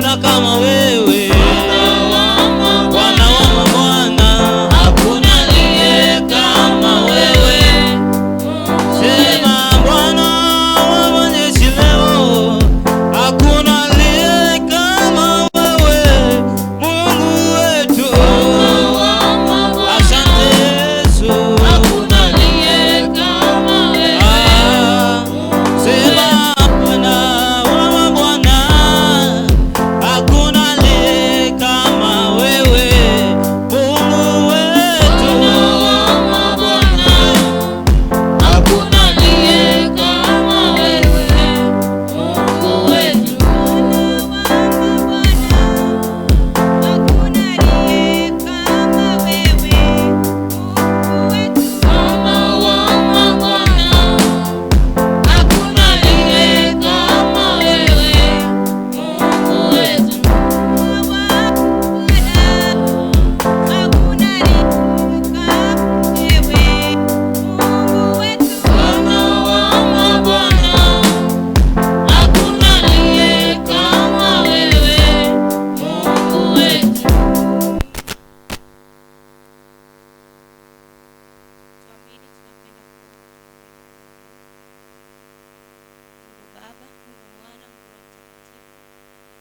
aliyeweza kama wewe. Bwana wa mabwana, hakuna aliye kama wewe. Sema Bwana wa majeshi leo, hakuna aliye kama wewe, Mungu wetu. Asante Yesu, hakuna aliye kama wewe. Sema Bwana wa mabwana, hakuna aliye kama wewe, Mungu wetu. Hakuna aliye kama wewe, Mungu wetu.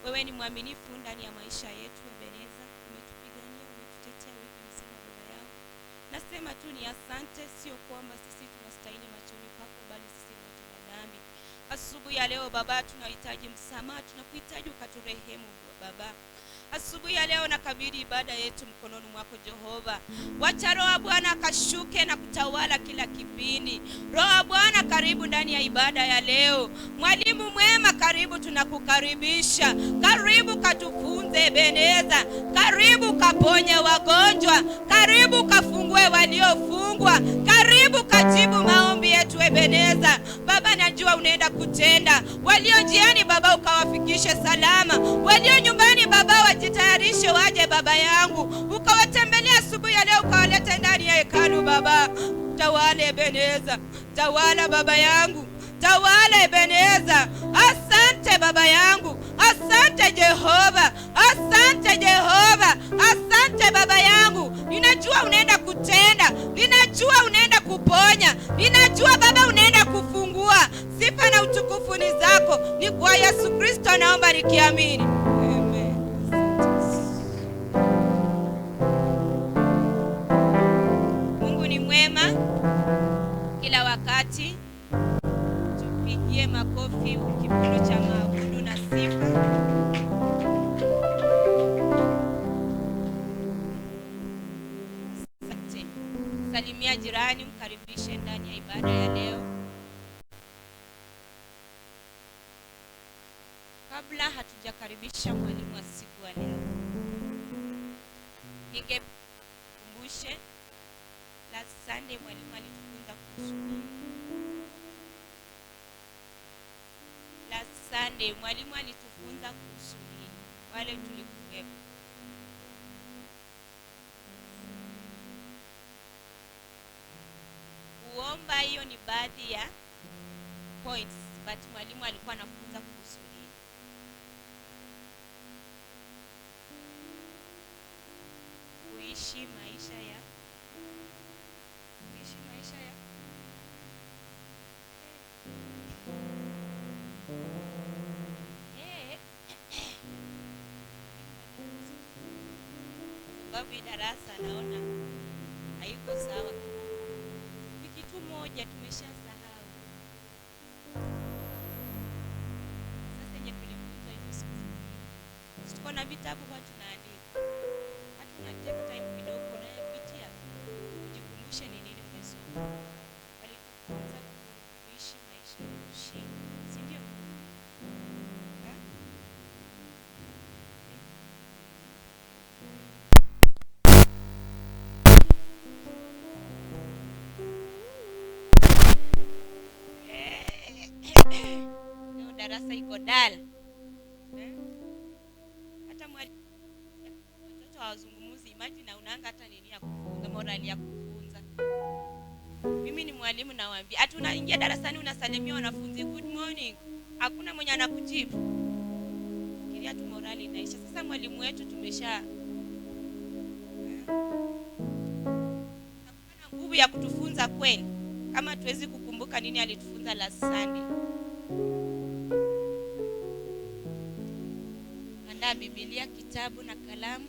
Wewe ni mwaminifu ndani ya maisha yetu, Ebeneza. Umetupigania, umetutetea wiki mzima Baba yangu. Nasema tu ni asante, sio kwamba sisi tunastahili machoni pako, bali sisi ni watenda dhambi. Asubuhi ya leo Baba, tunahitaji msamaha, tunakuhitaji ukaturehemu Baba. Asubuhi ya leo nakabidhi ibada yetu mkononi mwako Jehova. Wacha Roho Bwana akashuke na kutawala kila kipindi. Roho Bwana, karibu ndani ya ibada ya leo. Mwalimu mwema, karibu, tunakukaribisha. Karibu katufunze Ebeneza. Karibu kaponye wagonjwa. Karibu kafungue waliofungwa. Karibu kajibu maombi yetu Ebeneza. Baba, najua unaenda kutenda. Walio njiani Baba, ukawafikishe salama. Walio nyumbani Baba, wajitayarishe waje Baba yangu. Ukawatembelea asubuhi ya leo, ukawaleta ndani ya hekalu Baba. Tawala Ebeneza. Tawala Baba yangu. Tawala Ebeneza. Asante Baba yangu. Asante Jehova. Asante Jehova. Asante Baba yangu. Ninajua unaenda kutenda. Ninajua unaenda kuponya. Ninajua Baba unaenda kufungua. Sifa na utukufu ni zako. Ni kwa Yesu Kristo naomba nikiamini. Amen. Mungu ni mwema kila wakati. Tupigie makofi kipindi cha maabudu na sifa. Asante. Salimia jirani, mkaribishe ndani ya ibada ya leo. Kabla hatujakaribisha mwalimu wa siku ya leo, ningekumbushe last Sunday mwalimu alitufunza kuhusu nini? Last Sunday mwalimu alitufunza kuhusu nini? Wale tulikuwepo. Kuomba, hiyo ni baadhi ya points, but mwalimu alikuwa anafunza kuhusu nini? Kuishi maisha ya sababu darasa naona haiko sawa. Ni kitu moja tumeshasahau. Sasa yenye tulifunza hizo siku. Tuko na vitabu kwa tunaandika. Hatuna take time kidogo na kupitia. Kujikumbusha ni nini umesoma. Walitufunza kuishi maisha ya ushindi. Si ndio? Darasa iko dal. Hata watoto hawazungumuzi, imagine unaanga hata nini ya kufunza, morali ya kufunza. Mimi ni mwalimu nawaambia, hata unaingia darasani unasalimia wanafunzi good morning, hakuna mwenye anakujibu. tunaongea tu morali inaisha. Sasa mwalimu wetu tumesha na nguvu ya kutufunza kweli, kama tuwezi kukumbuka nini alitufunza last Sunday. Andaa Biblia, kitabu na kalamu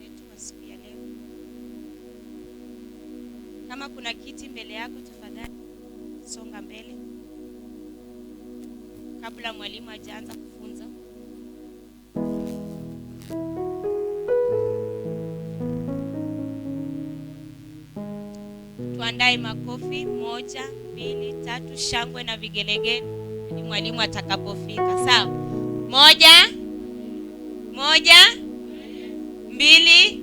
yetu siku ya leo. Kama kuna kiti mbele yako, tafadhali songa mbele kabla mwalimu hajaanza kufunza. Tuandae makofi, 1, 2, 3, shangwe na vigelegele ili mwalimu atakapofika. Sawa? 1, 2,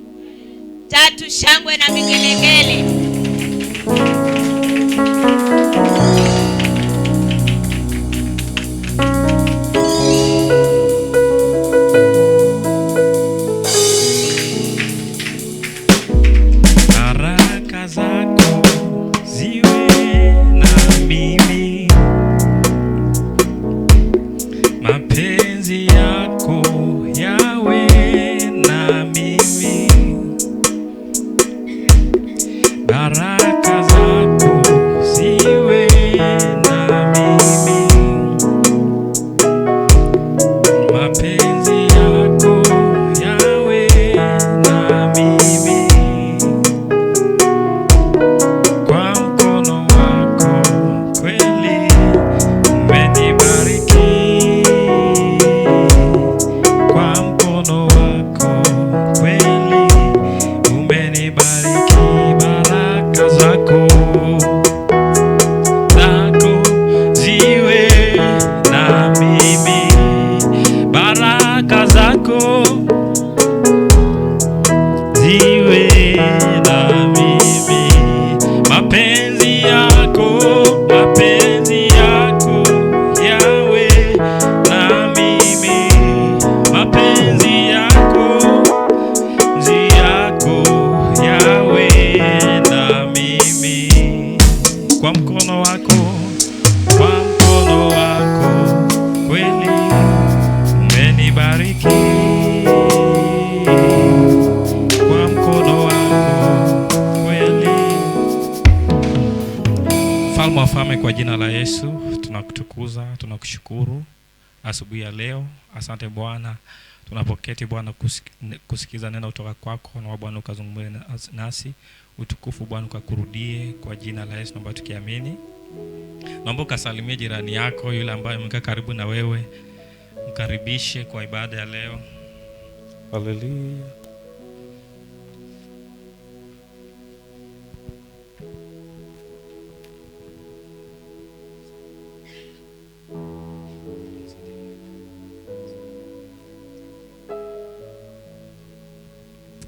3, shangwe na vigelegele. Kwa jina la Yesu tunakutukuza, tunakushukuru asubuhi ya leo. Asante Bwana, tunapoketi Bwana kusikiza neno kutoka kwako, na Bwana ukazungumze nasi. Utukufu Bwana ukakurudie kwa jina la Yesu, naomba tukiamini. Naomba ukasalimie jirani yako, yule ambaye amekaa karibu na wewe, mkaribishe kwa ibada ya leo. Haleluya.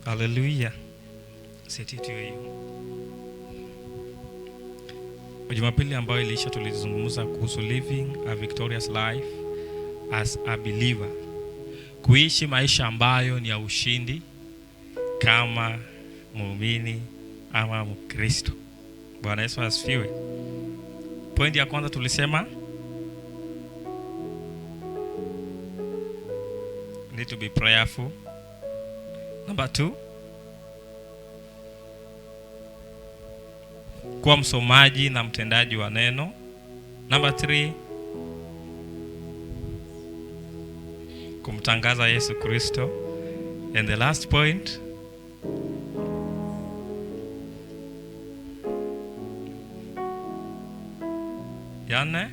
Hallelujah. Setitu hiyo. Jumapili ambayo ilisha tulizungumza kuhusu living a victorious life as a believer. Kuishi maisha ambayo ni ya ushindi kama muumini ama Mkristo. Bwana Yesu asifiwe. Point ya kwanza tulisema need to be prayerful. Number 2, kuwa msomaji na mtendaji wa neno. Number 3, kumtangaza Yesu Kristo. And the last point, Yane?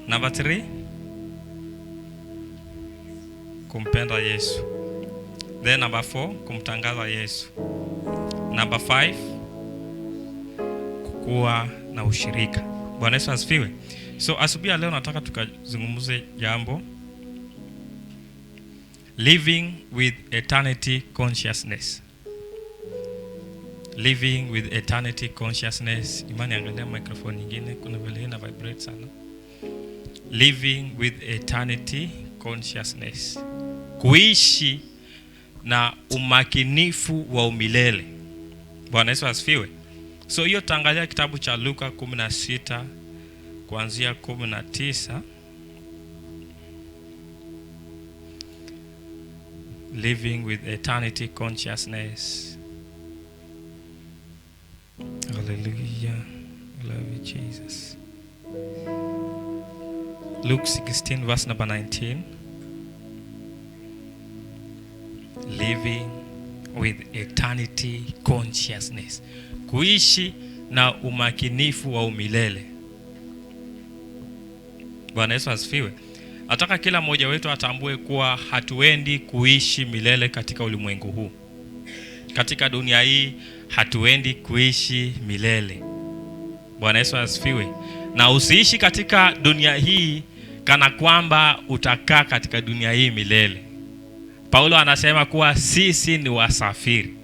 Number 3, kumpenda Yesu. Then number 4, kumtangaza Yesu. Number 5, kuwa na ushirika. Bwana Yesu asifiwe. So asubuhi leo nataka tukazungumze jambo, living with eternity consciousness. Living with eternity consciousness. Imani, angalia microphone nyingine, kuna vile ina vibrate sana. Living with eternity consciousness. Kuishi na umakinifu wa umilele. Bwana Yesu asifiwe. So hiyo tangalia kitabu cha Luka 16 kuanzia 19. Living with eternity consciousness. Hallelujah. Love you, Jesus. Luke 16 verse number 19. Living with eternity consciousness. Kuishi na umakinifu wa umilele. Bwana Yesu asifiwe. Nataka kila mmoja wetu atambue kuwa hatuendi kuishi milele katika ulimwengu huu. Katika dunia hii hatuendi kuishi milele. Bwana Yesu asifiwe. Na usiishi katika dunia hii kana kwamba utakaa katika dunia hii milele. Paulo anasema kuwa sisi ni wasafiri.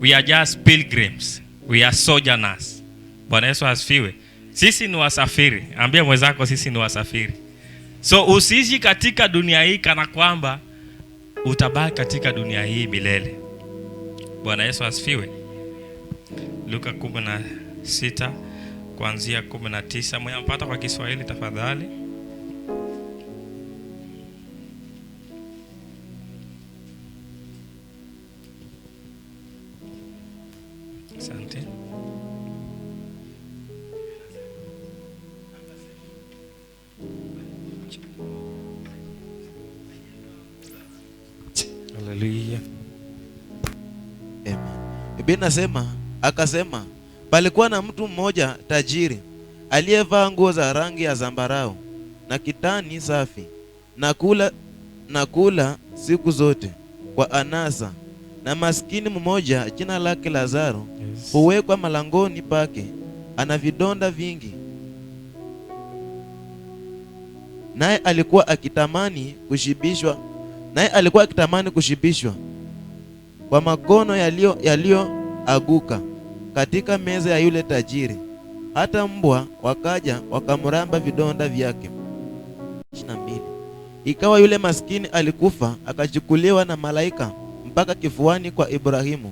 We are just pilgrims. We are sojourners. Bwana Yesu asifiwe. Sisi ni wasafiri. Ambia mwenzako sisi ni wasafiri. So usiishi katika dunia hii kana kwamba utabaki katika dunia hii milele. Bwana Yesu asifiwe. Luka 16 kuanzia 19. Mwenye mpata kwa Kiswahili tafadhali. Asante. Hallelujah. Amen. Biblia inasema, akasema, palikuwa na mtu mmoja tajiri aliyevaa nguo za rangi ya zambarau na kitani safi na kula siku zote kwa anasa, na maskini mmoja jina lake Lazaro huwekwa malangoni pake, ana vidonda vingi, naye alikuwa akitamani kushibishwa kwa makono yaliyoaguka katika meza ya yule tajiri. Hata mbwa wakaja wakamramba vidonda vyake. 22. Ikawa yule maskini alikufa, akachukuliwa na malaika mpaka kifuani kwa Ibrahimu.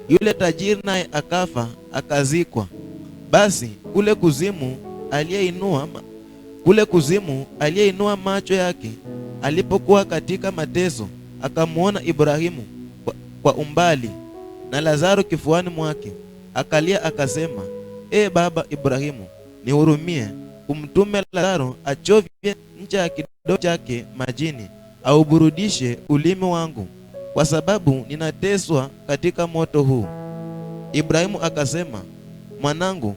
Yule tajiri naye akafa, akazikwa. Basi kule kuzimu aliyeinua macho yake alipokuwa katika mateso, akamuona Ibrahimu kwa umbali na Lazaro kifuani mwake. Akalia akasema, baba Ibrahimu, nihurumie, umtume Lazaro achovye ncha ya kidole chake majini, auburudishe ulimi wangu, kwa sababu ninateswa katika moto huu. Ibrahimu akasema, mwanangu,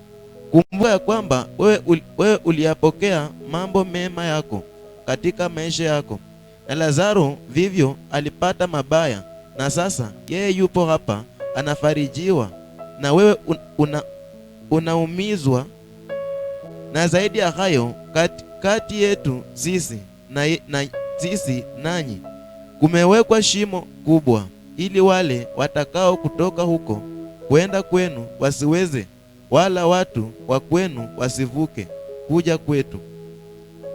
kumbuka ya kwamba wewe uliyapokea mambo mema yako katika maisha yako, na Lazaro vivyo alipata mabaya, na sasa yeye yupo hapa anafarijiwa, na wewe unaumizwa. Na zaidi ya hayo, kati yetu sisi nanyi kumewekwa shimo kubwa, ili wale watakao kutoka huko kwenda kwenu wasiweze, wala watu wa kwenu wasivuke kuja kwetu.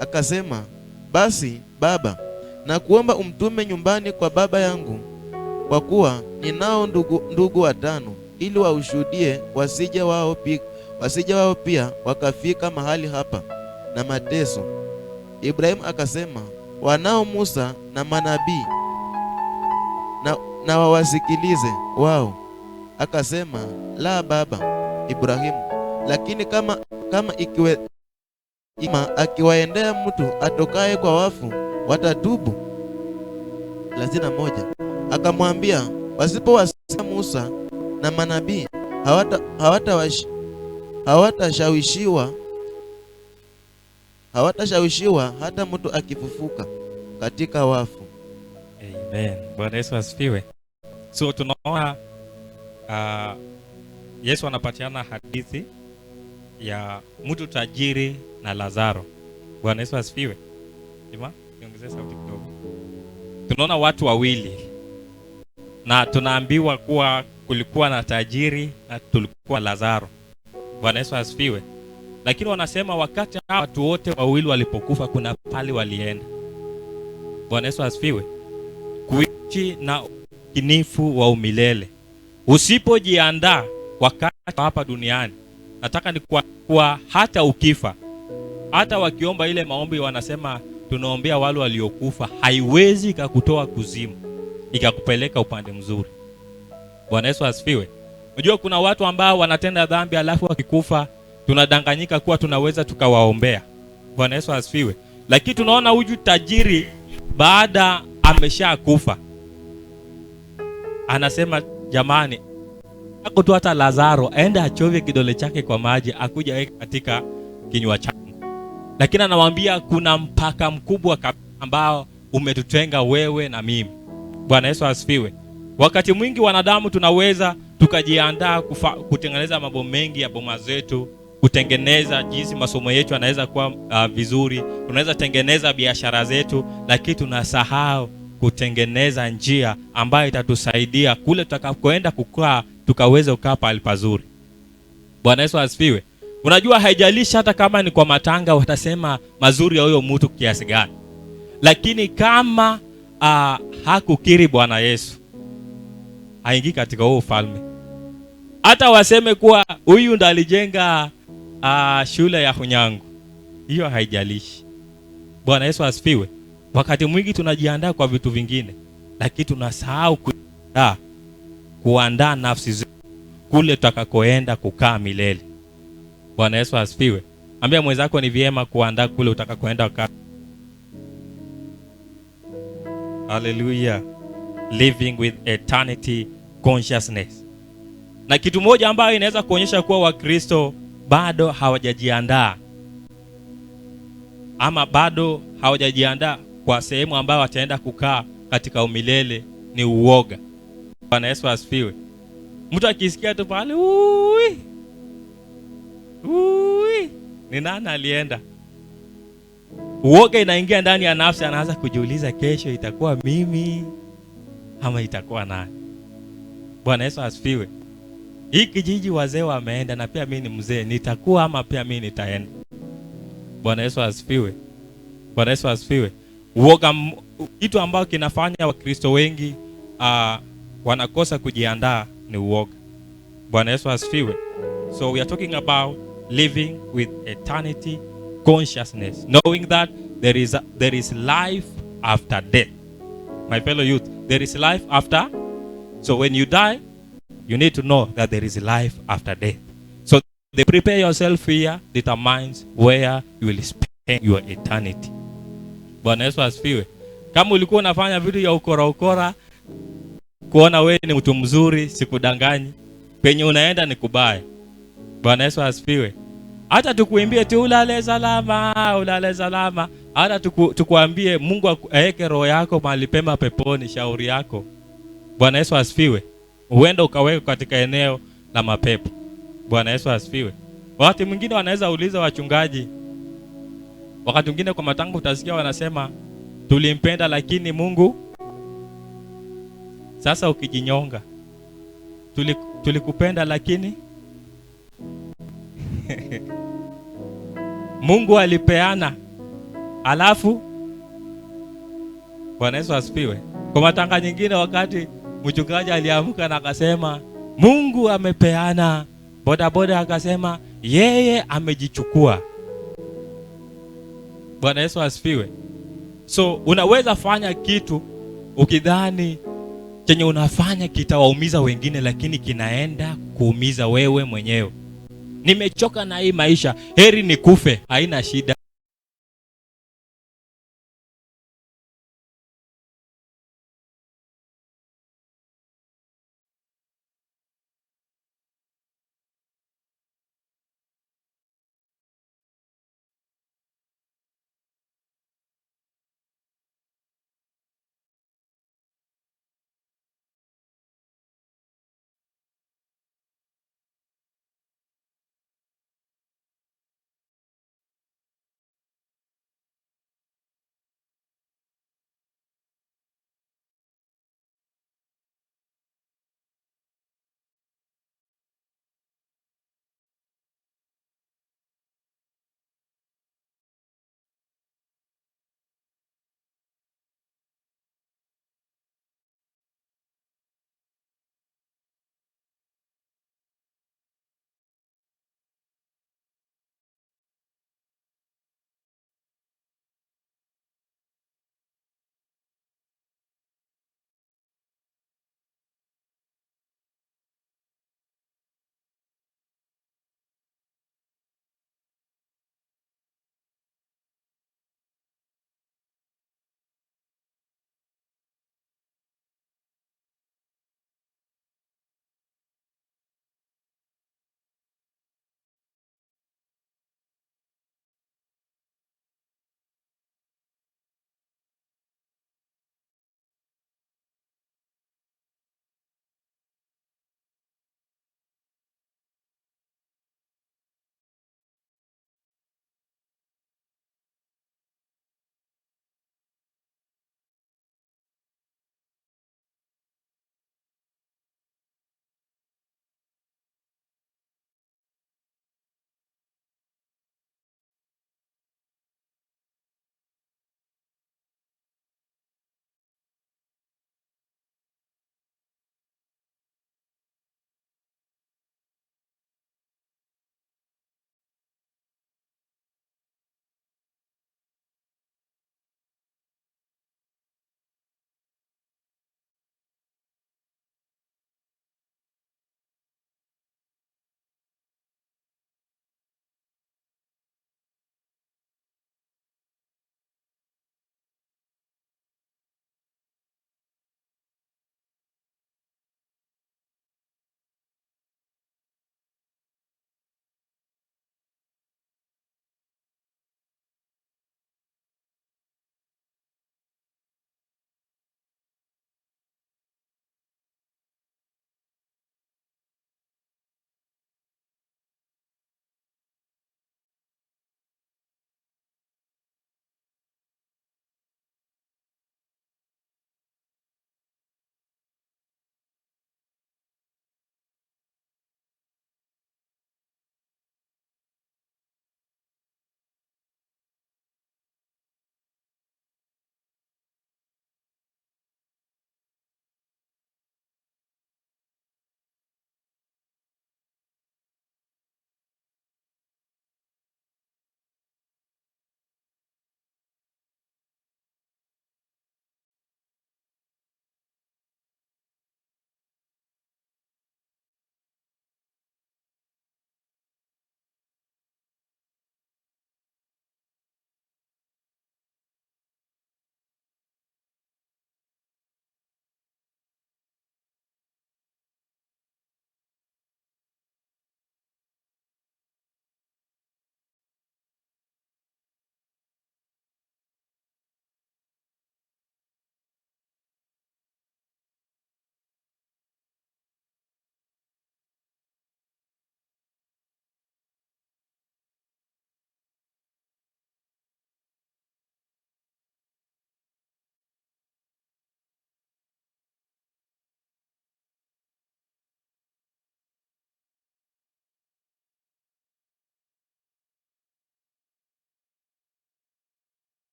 Akasema, basi baba, nakuomba umtume nyumbani kwa baba yangu, kwa kuwa ninao ndugu 5, ili waushuhudie, wasije wao pia wakafika mahali hapa na mateso. Ibrahimu akasema, wanao Musa na manabii, na wawasikilize wao. Akasema, la baba Ibrahimu, lakini kama akiwaendea mtu atokaye kwa wafu watatubu. 31. Akamwambia, wasipowasikia Musa na manabii hawatashawishiwa hata mtu akifufuka katika wafu. Amen. Bwana Yesu asifiwe. So tunaona Yesu anapatiana hadithi ya mtu tajiri na Lazaro. Bwana Yesu asifiwe. Jema, niongezee sauti kidogo. Tunaona watu wawili, na tunaambiwa kuwa kulikuwa na tajiri na tulikuwa Lazaro. Bwana Yesu asifiwe. Lakini wanasema wakati watu wote wawili walipokufa, kuna pali walienda. Bwana Yesu asifiwe. Kuishi na ukinifu wa umilele. Usipojiandaa wakati hapa duniani, Nataka ni kwa hata ukifa, hata wakiomba ile maombi wanasema tunaombea wale waliokufa, haiwezi ikakutoa kuzimu ikakupeleka upande mzuri. Bwana Yesu asifiwe. Unajua kuna watu ambao wanatenda dhambi alafu wakikufa tunadanganyika kuwa tunaweza tukawaombea. Bwana Yesu asifiwe. Lakini tunaona huyu tajiri baada ameshakufa anasema jamani, ako tu hata Lazaro aende achovye kidole chake kwa maji akuja weka katika kinywa changu. Lakini anawaambia kuna mpaka mkubwa ambao umetutenga wewe na mimi. Bwana Yesu asifiwe. Wakati mwingi wanadamu tunaweza tukajiandaa kutengeneza mambo mengi ya boma zetu, kutengeneza jinsi masomo yetu yanaweza kuwa vizuri, tunaweza tengeneza biashara zetu, lakini tunasahau kutengeneza njia ambayo itatusaidia kule tutakapoenda kukaa tukaweza kukaa pale pazuri. Bwana Yesu asifiwe. Unajua haijalishi hata kama ni kwa matanga watasema mazuri ya huyo mtu kiasi gani, lakini kama hakukiri Bwana Yesu haingii katika huo ufalme. Hata waseme kuwa huyu ndo alijenga shule ya Hunyangu, hiyo haijalishi. Bwana Yesu asifiwe. Wakati mwingi tunajiandaa kwa vitu vingine, lakini tunasahau kuandaa nafsi zetu kule tutakakoenda kukaa milele. Bwana Yesu asifiwe. Ambia mwenzako ni vyema kuandaa kule utakakoenda kukaa. Hallelujah. Living with eternity consciousness. Na kitu moja ambayo inaweza kuonyesha kuwa Wakristo bado hawajajiandaa ama bado hawajajiandaa kwa sehemu ambayo wataenda kukaa katika umilele ni uoga. Bwana Yesu asifiwe. Mtu akisikia tu pale ni nani alienda, uoga inaingia ndani ya nafsi, anaanza kujiuliza kesho itakuwa mimi ama itakuwa nani. Bwana Yesu asifiwe. Hii kijiji wazee wameenda na pia mimi ni mzee, nitakuwa ama pia mimi nitaenda. Bwana Yesu asifiwe. Bwana Yesu asifiwe. Uoga, kitu ambao kinafanya Wakristo wengi wanakosa kujiandaa ni uoga. Bwana Yesu asifiwe. So we are talking about living with eternity consciousness, knowing that there is life after death. My fellow youth, there is life after. So when you die, you need to know that there is life after death. So the prepare yourself here determines where you will spend your eternity. Bwana Yesu asifiwe. Kama ulikuwa unafanya vitu ya ukora kuona wewe ni mtu mzuri, sikudanganyi, penye unaenda ni kubaya. Bwana Yesu asifiwe. Hata tukuimbie tu ulale salama, hata tukuambie Mungu aweke roho yako mahali pema peponi, shauri yako. Bwana Yesu asifiwe. Uende ukaweka katika eneo la mapepo. Bwana Yesu asifiwe. Wakati mwingine wanaweza uliza wachungaji, wakati mwingine kwa matango utasikia wanasema tulimpenda lakini Mungu. Sasa ukijinyonga, tulikupenda lakini Mungu alipeana alafu. Bwana Yesu asifiwe. Kwa matanga nyingine wakati mchungaji aliamka na akasema Mungu amepeana, boda akasema yeye amejichukua. Bwana Yesu asifiwe. So unaweza fanya kitu ukidhani chenye unafanya kitawaumiza wengine, lakini kinaenda kuumiza wewe mwenyewe. Nimechoka na hii maisha, heri nikufe, haina shida.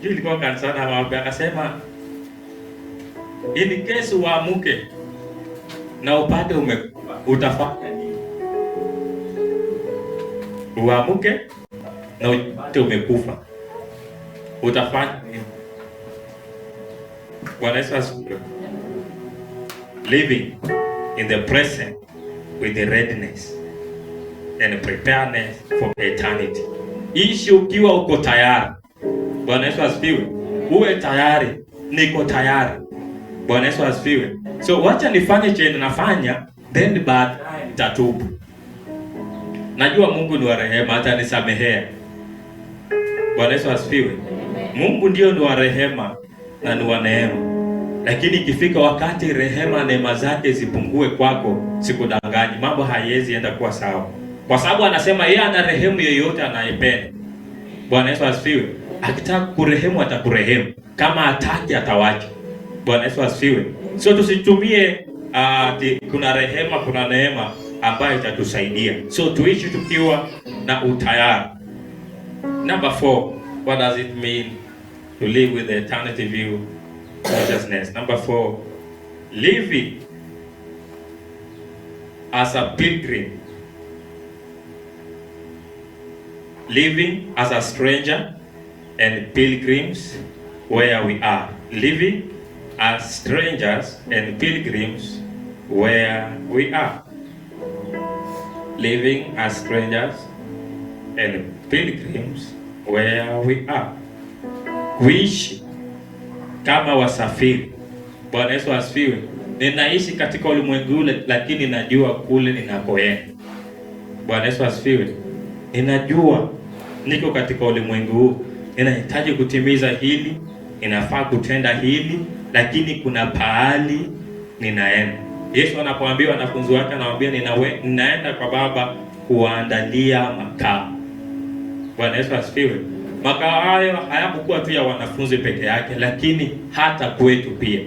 Juu ilikuwa kanisani anawaambia, akasema in case uamuke na upate umekufa, utafanya nini? Uamuke na upate umekufa, utafanya nini? Bwana Yesu asifiwe. Living in the present with the readiness and preparedness for eternity. Ishi ukiwa uko tayari. Bwana Yesu asifiwe. Uwe tayari, niko tayari. Bwana Yesu asifiwe. So wacha nifanye chenye nafanya, then baadaye nitatubu. Najua Mungu ni wa rehema, atanisamehea. Bwana Yesu asifiwe. Mungu ndio ni wa rehema na ni wa neema. Lakini ikifika wakati rehema neema zake zipungue kwako, sikudanganyi, mambo haiwezi enda kuwa sawa. Kwa sababu anasema yeye ana rehemu yeyote anayependa. Bwana Yesu asifiwe. Akitaka kurehemu atakurehemu, kama hataki atawacha. Bwana Yesu asifiwe. So tusitumie kuna rehema, kuna neema ambayo itatusaidia. So tuishi tukiwa na utayari. Number 4, what does it mean to live with the eternity view consciousness? Number 4, living as a pilgrim. Living as a stranger and pilgrims where we are. Living as strangers and pilgrims where we are. Living as strangers and pilgrims where we are. Kuishi kama wasafiri. Bwana Yesu asifiwe. Ninaishi katika ulimwengu ule, lakini najua kule ninakoenda. Bwana Yesu asifiwe. Ninajua niko katika ulimwengu huu, ninahitaji kutimiza hili, ninafaa kutenda hili, lakini kuna pahali ninaenda. Yesu anapoambia wanafunzi wake, anawaambia ninaenda kwa Baba kuandalia makao. Bwana Yesu asifiwe. Makao hayo hayakuwa tu ya wanafunzi peke yake, lakini hata kwetu pia.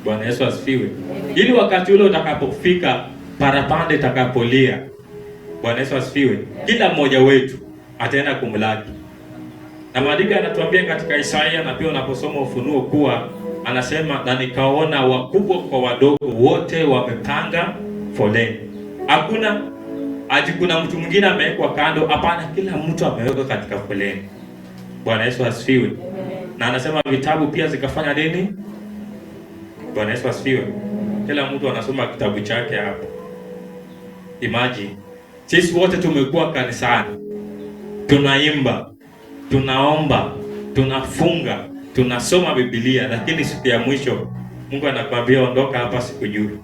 Bwana Yesu asifiwe. Ili wakati ule utakapofika, parapanda itakapolia, Bwana Yesu asifiwe, kila mmoja wetu ataenda kumlaki. Na maandiko yanatuambia katika Isaya, na pia unaposoma Ufunuo kuwa anasema, na nikaona wakubwa kwa wadogo wote wamepanga foleni. Hakuna kuna mtu mwingine amewekwa kando, hapana, kila mtu amewekwa katika foleni. Bwana Yesu asifiwe. Na anasema vitabu pia zikafanya nini? Bwana Yesu asifiwe. Kila mtu anasoma kitabu chake hapo. Imagine sisi wote tumekuwa kanisani, tunaimba, tunaomba, tunafunga, tunasoma Biblia, lakini siku ya mwisho Mungu anakuambia ondoka hapa, sikujui.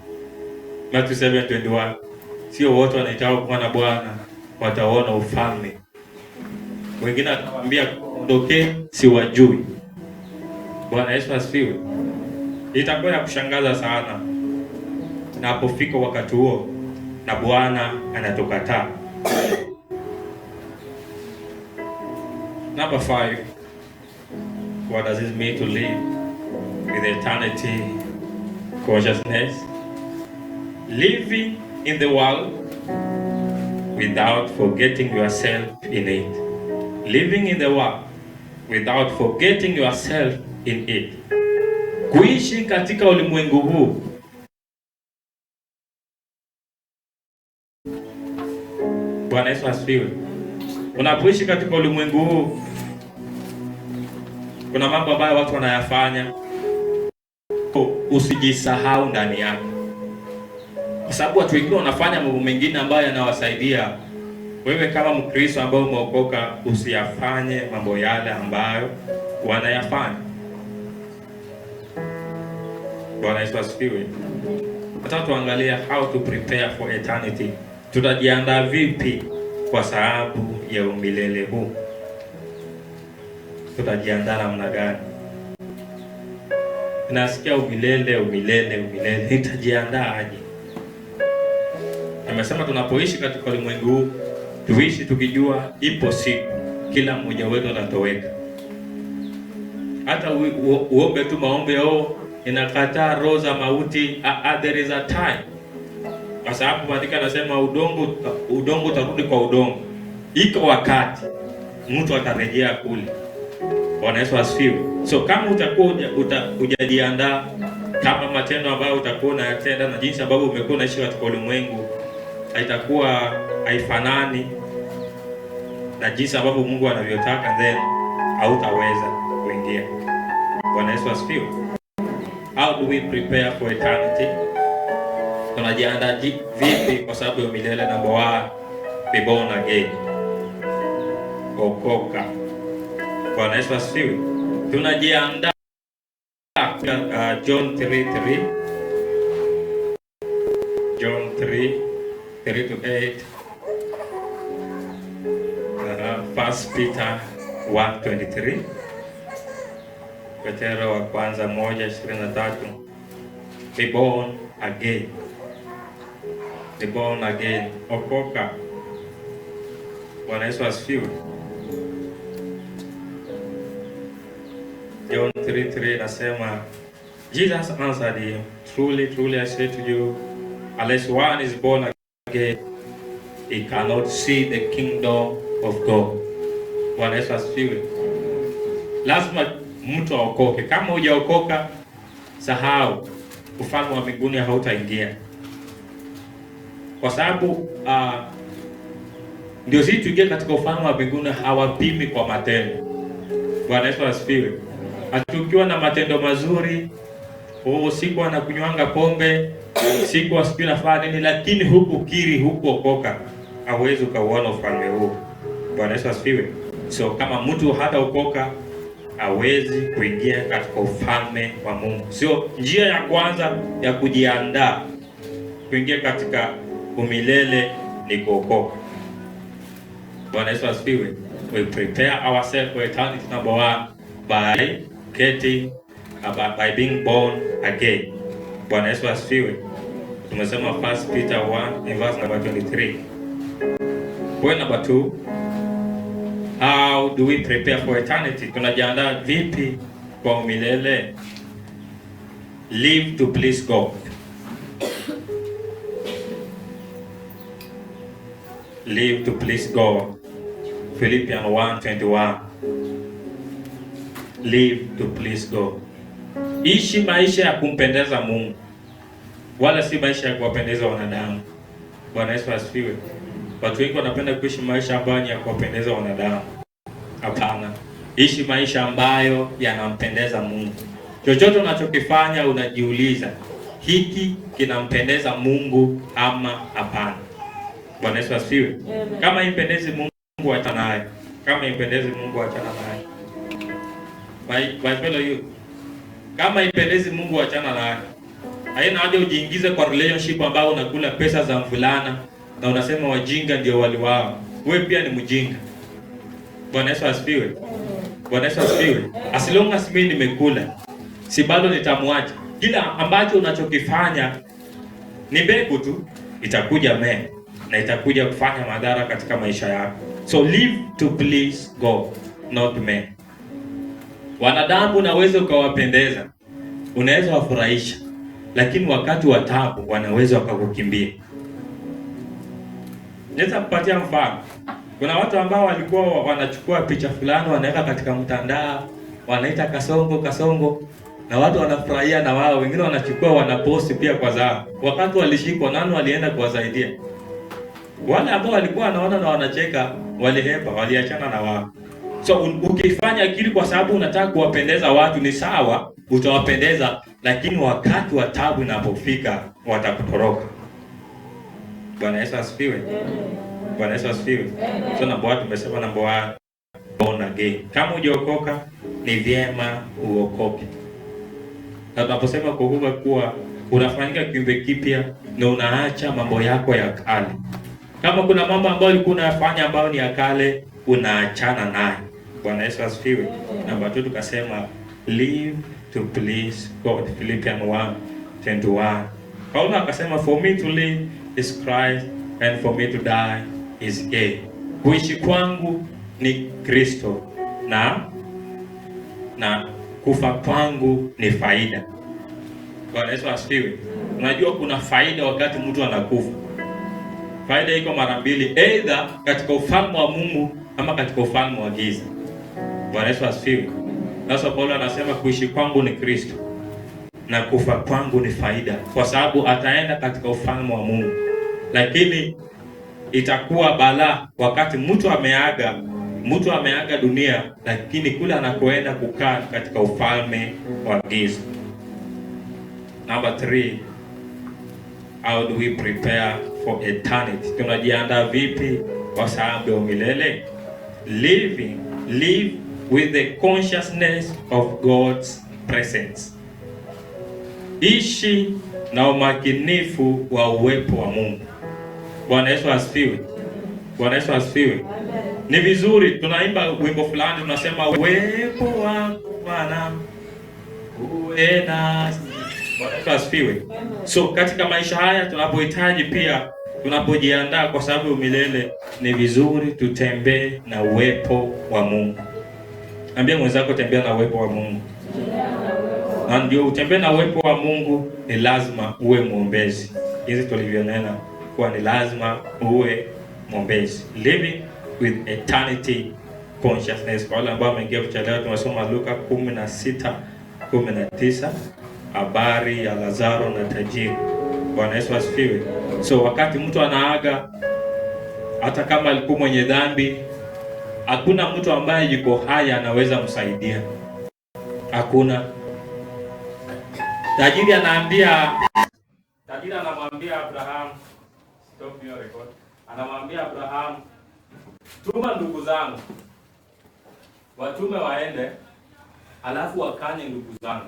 Matthew 7:21. Sio wote wanaitao kuwa Bwana wataona ufalme. Wengine atakwambia ondoke, siwajui. Bwana Yesu asifiwe. Itakuwa ya kushangaza sana napofika wakati huo na Bwana anatukataa. Number 5, what does it mean to live with eternity consciousness? Living in the world without forgetting yourself in it. Living in the world without forgetting yourself in it. Kuishi katika ulimwengu huu Bwana Yesu asifiwe. Unapoishi katika ulimwengu huu, kuna mambo ambayo watu wanayafanya, usijisahau ndani yake. Kwa sababu watu wengine wanafanya mambo mengine ambayo yanawasaidia. Wewe kama Mkristo ambao umeokoka, usiyafanye mambo yale ambayo wanayafanya. Bwana Yesu asifiwe. Nataka tuangalie how to prepare for eternity. Tutajiandaa vipi kwa sababu ya umilele huu? Tutajiandaa namna gani? Nasikia umilele. Nitajiandaa aje? Amesema tunapoishi katika ulimwengu huu, tuishi tukijua ipo siku kila mmoja wetu atatoweka. Hata uombe tu maombi inakataa roho za mauti, there is a time. Kwa sababu maandiko yanasema udongo utarudi kwa udongo. Iko wakati mtu atarejea kule. Bwana Yesu asifiwe. So kama utakuwa hujajiandaa, kama matendo ambayo utakuwa unayatenda na jinsi ambavyo umekuwa unaishi katika ulimwengu haitakuwa haifanani na jinsi ambavyo Mungu anavyotaka, then hautaweza kuingia. Bwana Yesu asifiwe. How do we prepare for eternity? Tunajiandaa vipi kwa sababu ya milele? Number 1, be born again. Okoka. Bwana Yesu asifiwe. Tunajiandaa John 3:3. John 3:3-8. 1 Peter 1:23. Petero wa kwanza 1:23. Be born again. Be born again. Okoka. Bwana Yesu asifiwe. John 3:3 nasema, Jesus answered him, truly, truly I say to you, unless one is born again, he cannot see the kingdom of God. Bwana Yesu asifiwe. Lazima mtu aokoke. Kama hujaokoka, sahau, ufalme wa mbinguni hautaingia. Kwa sababu ndio sisi tuingie katika ufalme wa mbinguni hawapimi kwa matendo. Bwana Yesu asifiwe. Hatukiwa na matendo mazuri, siku anakunywanga pombe, siku asiku nafanya nini, lakini huku kiri, huku okoka, hauwezi ukauona ufalme huu. Bwana Yesu asifiwe. So kama mtu hata okoka, hawezi kuingia katika ufalme wa Mungu. Sio njia ya kwanza ya kujiandaa kuingia katika umilele ni kuokoka. Bwana Yesu asifiwe. We prepare ourselves for eternity, number 1, by being born again. Bwana Yesu asifiwe. Tumesema 1 Peter 1 verse number 23. Point number 2, how do we prepare for eternity? Tunajiandaa vipi kwa umilele? Live to please God. Live to please God. Philippians 1:21. Live to please God. Ishi maisha ya kumpendeza Mungu, wala si maisha ya kuwapendeza wanadamu. Bwana Yesu asifiwe. Watu wengi wanapenda kuishi maisha ambayo ni ya kuwapendeza wanadamu. Hapana. Ishi maisha ambayo yanampendeza Mungu. Chochote unachokifanya unajiuliza, hiki kinampendeza Mungu ama hapana? Bwana Yesu asifiwe. Kama impendezi Mungu, achana naye. Kama impendezi Mungu, achana naye. My fellow you, kama impendezi Mungu, achana naye. Haina haja ujiingize kwa relationship ambao unakula pesa za mvulana na unasema wajinga ndio wali wao. Wewe pia ni mjinga. Bwana Yesu asifiwe. Bwana Yesu asifiwe. As long as mimi nimekula, si bado nitamwacha. Kila ambacho unachokifanya ni mbegu tu, itakuja mema na itakuja kufanya madhara katika maisha yako. So live to please God, not men. Wanadamu unaweza ukawapendeza, unaweza wafurahisha, lakini wakati wa taabu wanaweza wakakukimbia. Naweza kupatia mfano. Kuna watu ambao walikuwa wanachukua picha fulani wanaweka katika mtandao, wanaita kasongo, na watu wanafurahia na wao, wengine wanachukua wanaposti pia kwa zao. Wakati walishikwa, nani walienda kuwasaidia? Wale ambao walikuwa wanaona na wanacheka, walihepa, waliachana na wao. So ukifanya kile kwa sababu unataka kuwapendeza watu ni sawa, utawapendeza, lakini wakati wa taabu unapofika watakutoroka. Bwana Yesu asifiwe. Bwana Yesu asifiwe. So namba 1 tumesema, namba 1, born again. Kama hujaokoka ni vyema uokoke. Na tunaposema kuokoka kuwa unafanyika kiumbe kipya na unaacha mambo yako ya kale. Kama kuna mambo ambayo ulikuwa unayafanya ambayo ni ya kale, unaachana naye. Bwana Yesu asifiwe. Namba 2 tukasema live to please God. Philippians 1:21. Paulo akasema for me to live is Christ and for me to die is gain. Kuishi kwangu ni Kristo na kufa kwangu ni faida. Bwana Yesu asifiwe. Unajua kuna faida wakati mtu anakufa. Faida iko mara mbili, either katika ufalme wa Mungu ama katika ufalme wa giza. Bwana Yesu asifiwe. Sasa Paulo anasema kuishi kwangu ni Kristo na kufa kwangu ni faida, kwa sababu ataenda katika ufalme wa Mungu. Lakini itakuwa balaa wakati mtu ameaga dunia, lakini kule anakoenda kukaa katika ufalme wa giza. Number 3, how do we prepare for eternity? Tunajiandaa vipi kwa sababu ya milele? Live with the consciousness of God's presence. Ishi na umakinifu wa uwepo wa Mungu. Bwana Yesu asifiwe. Bwana Yesu asifiwe. Ni vizuri tunaimba wimbo fulani tunasema uwepo wako Bwana uwe nasi. Bwana Yesu asifiwe. So katika maisha haya tunapohitaji pia, tunapojiandaa kwa sababu ya milele, ni vizuri tutembee na uwepo wa Mungu. Ambia mwenzako tembea na uwepo wa Mungu. Na ndio utembee na uwepo wa Mungu, ni lazima uwe mwombezi. Hizi tulivyonena kwa ni lazima uwe mwombezi. Living with eternity consciousness. Kwa wale ambao wameingia kuchelewa, tunasoma Luka 16:19, habari ya Lazaro na tajiri. Bwana Yesu asifiwe. So wakati mtu anaaga, hata kama alikuwa mwenye dhambi, hakuna mtu ambaye yuko hai anaweza msaidia. Hakuna. Tajiri anamwambia Abraham, stop your record. Anamwambia Abraham, tuma ndugu zangu watume waende, alafu wakanye ndugu zangu.